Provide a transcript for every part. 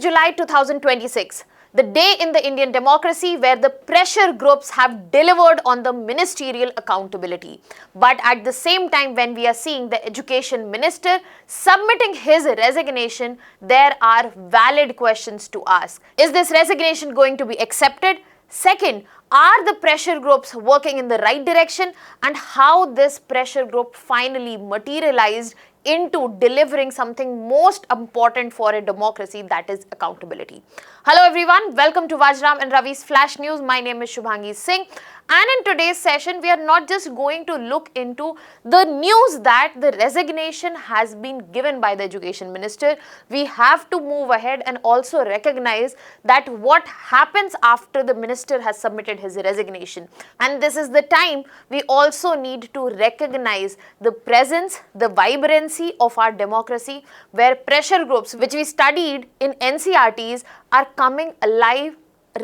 July 2026, the day in the Indian democracy where the pressure groups have delivered on the ministerial accountability. But at the same time, when we are seeing the education minister submitting his resignation, there are valid questions to ask. Is this resignation going to be accepted? Second, are the pressure groups working in the right direction, and how this pressure group finally materialized into delivering something most important for a democracy, that is accountability. Hello everyone, welcome to Vajiram and Ravi's Flash News. My name is Shubhangi Singh, and in today's session we are not just going to look into the news that the resignation has been given by the education minister. We have to move ahead and also recognize that what happens after the minister has submitted his resignation. And this is the time we also need to recognize the presence, the vibrancy of our democracy, where pressure groups, which we studied in NCRTs, are coming alive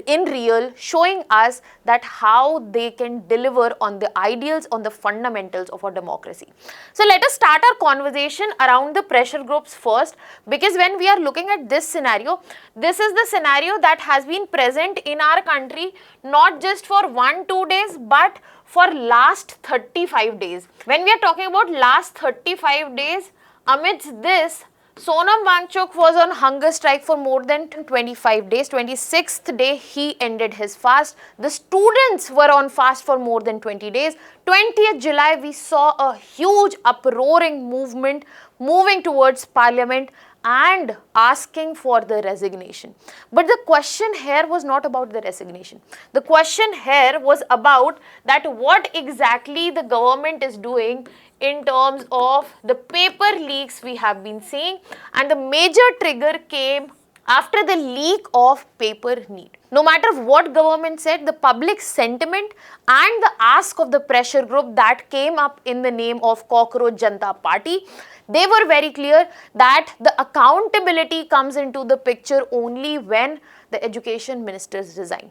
in real, showing us that how they can deliver on the ideals, on the fundamentals of our democracy. So let us start our conversation around the pressure groups first, because when we are looking at this scenario, this is the scenario that has been present in our country not just for 1-2 days but for last 35 days. When we are talking about last 35 days, amidst this, Sonam Wangchuk was on hunger strike for more than 25 days. 26th day he ended his fast. The students were on fast for more than 20 days. 20th July we saw a huge uproaring movement moving towards parliament and asking for the resignation. But the question here was not about the resignation. The question here was about that what exactly the government is doing in terms of the paper leaks we have been seeing, and the major trigger came after the leak of paper need. No matter what government said, the public sentiment and the ask of the pressure group that came up in the name of Cockroach Janata Party, they were very clear that the accountability comes into the picture only when the education ministers resign.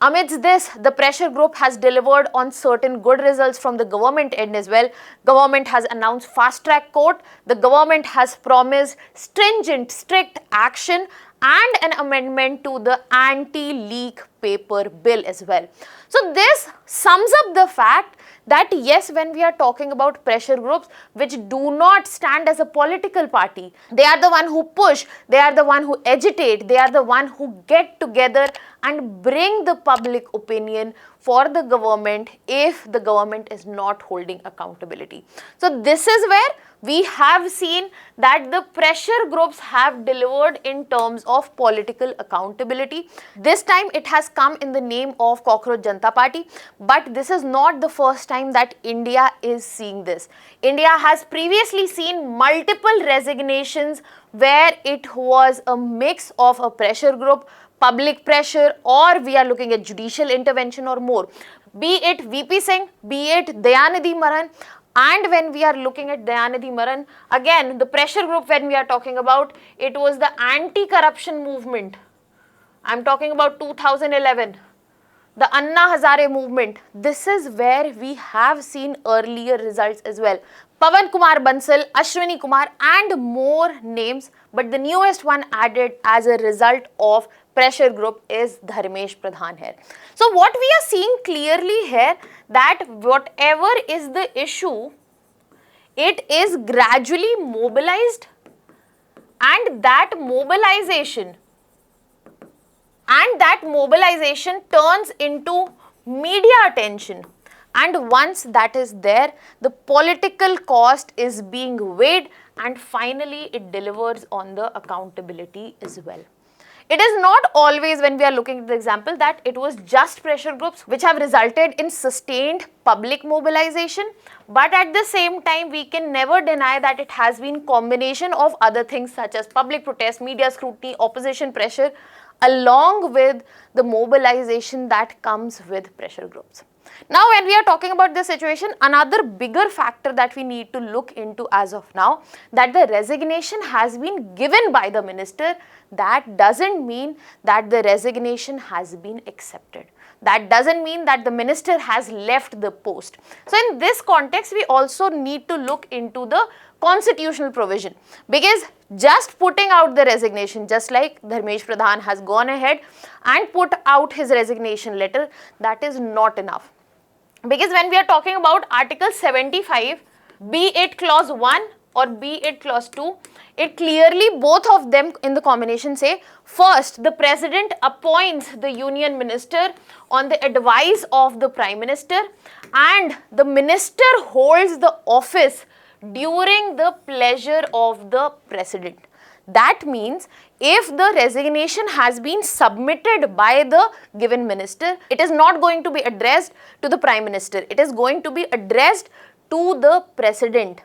Amidst this, the pressure group has delivered on certain good results from the government end as well. Government has announced fast-track court. The government has promised stringent, strict action and an amendment to the anti-leak paper bill as well. So this sums up the fact that yes, when we are talking about pressure groups which do not stand as a political party, they are the one who push, they are the one who agitate, they are the one who get together and bring the public opinion for the government if the government is not holding accountability. So this is where we have seen that the pressure groups have delivered in terms of political accountability. This time it has come in the name of Cockroach Janata Party, but this is not the first time that India is seeing this. India has previously seen multiple resignations where it was a mix of a pressure group, public pressure, or we are looking at judicial intervention or more. Be it VP Singh, be it Dayanidhi Maran. And when we are looking at Dayanidhi Maran, again the pressure group when we are talking about, it was the anti-corruption movement. I am talking about 2011. The Anna Hazare movement. This is where we have seen earlier results as well. Pawan Kumar Bansal, Ashwini Kumar and more names, but the newest one added as a result of pressure group is Dharmendra Pradhan here. So what we are seeing clearly here, that whatever is the issue, it is gradually mobilized, and that mobilization turns into media attention. And once that is there, the political cost is being weighed, and finally it delivers on the accountability as well. It is not always, when we are looking at the example, that it was just pressure groups which have resulted in sustained public mobilization, but at the same time we can never deny that it has been combination of other things such as public protest, media scrutiny, opposition pressure, along with the mobilization that comes with pressure groups. Now, when we are talking about this situation, another bigger factor that we need to look into as of now, that the resignation has been given by the minister, that doesn't mean that the resignation has been accepted. That doesn't mean that the minister has left the post. So in this context, we also need to look into the constitutional provision, because just putting out the resignation, just like Dharmendra Pradhan has gone ahead and put out his resignation letter, that is not enough. Because when we are talking about Article 75, be it clause 1 or be it clause 2, it clearly, both of them in the combination say, first, the president appoints the union minister on the advice of the prime minister, and the minister holds the office during the pleasure of the president. That means if the resignation has been submitted by the given minister, it is not going to be addressed to the prime minister. It is going to be addressed to the president.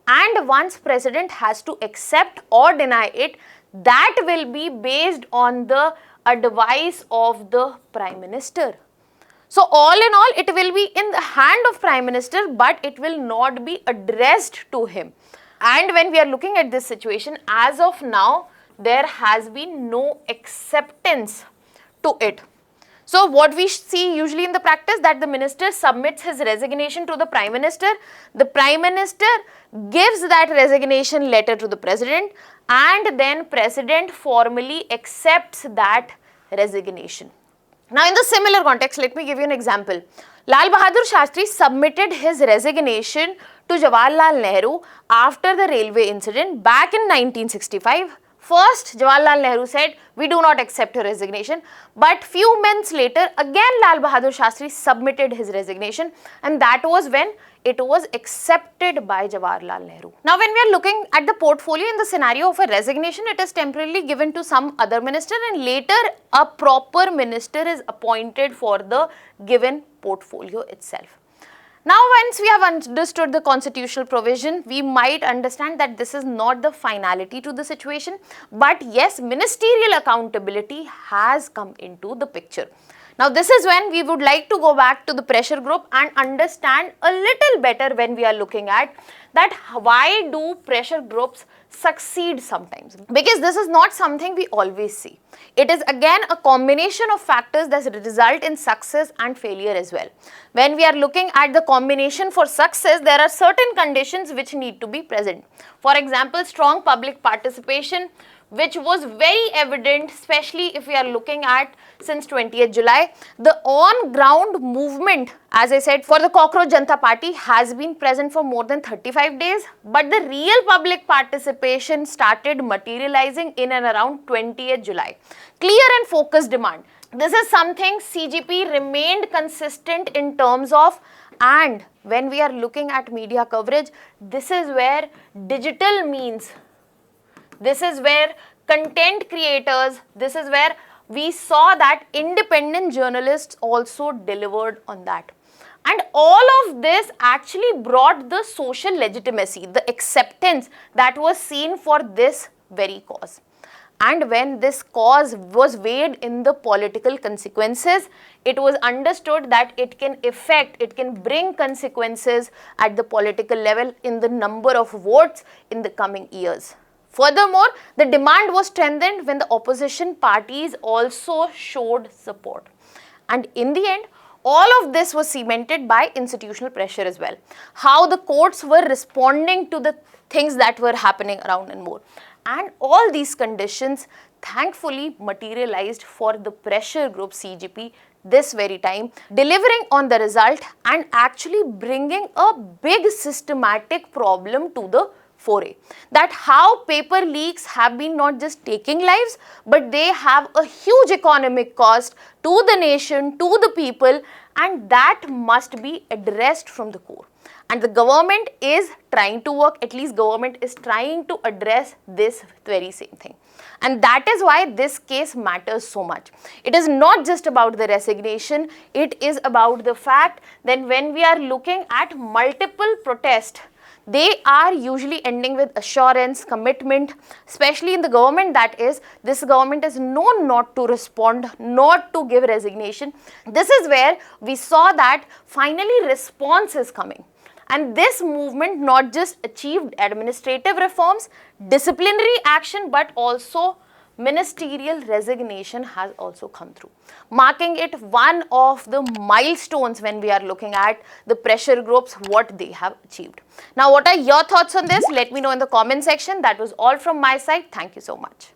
And once president has to accept or deny it, that will be based on the advice of the prime minister. So all in all, it will be in the hand of prime minister, but it will not be addressed to him. And when we are looking at this situation, as of now, there has been no acceptance to it. So what we see usually in the practice, that the minister submits his resignation to the prime minister gives that resignation letter to the president, and then president formally accepts that resignation. Now in the similar context, let me give you an example. Lal Bahadur Shastri submitted his resignation to Jawaharlal Nehru after the railway incident back in 1965. First, Jawaharlal Nehru said, we do not accept your resignation. But few months later, again Lal Bahadur Shastri submitted his resignation, and that was when it was accepted by Jawaharlal Nehru. Now, when we are looking at the portfolio in the scenario of a resignation, it is temporarily given to some other minister, and later a proper minister is appointed for the given portfolio itself. Now, once we have understood the constitutional provision, we might understand that this is not the finality to the situation, but yes, ministerial accountability has come into the picture. Now, this is when we would like to go back to the pressure group and understand a little better when we are looking at that why do pressure groups succeed sometimes, because this is not something we always see. It is again a combination of factors that result in success and failure as well. When we are looking at the combination for success, there are certain conditions which need to be present. For example, strong public participation, which was very evident, especially if we are looking at since 20th July. The on-ground movement, as I said, for the Cockroach Janata Party has been present for more than 35 days, but the real public participation started materializing in and around 20th July. Clear and focused demand. This is something CJP remained consistent in terms of, and when we are looking at media coverage, this is where digital means, this is where content creators, this is where we saw that independent journalists also delivered on that. And all of this actually brought the social legitimacy, the acceptance that was seen for this very cause. And when this cause was weighed in the political consequences, it was understood that it can bring consequences at the political level in the number of votes in the coming years. Furthermore, the demand was strengthened when the opposition parties also showed support. And in the end, all of this was cemented by institutional pressure as well. How the courts were responding to the things that were happening around and more. And all these conditions thankfully materialized for the pressure group CJP this very time, delivering on the result and actually bringing a big systematic problem to the foray. That how paper leaks have been not just taking lives, but they have a huge economic cost to the nation, to the people, and that must be addressed from the core. And the government is trying to work, at least government is trying to address this very same thing. And that is why this case matters so much. It is not just about the resignation, it is about the fact that when we are looking at multiple protests, they are usually ending with assurance, commitment, especially in the government, that is, this government is known not to respond, not to give resignation. This is where we saw that finally response is coming. And this movement not just achieved administrative reforms, disciplinary action, but also ministerial resignation has also come through, marking it one of the milestones when we are looking at the pressure groups, what they have achieved. Now, what are your thoughts on this? Let me know in the comment section. That was all from my side. Thank you so much.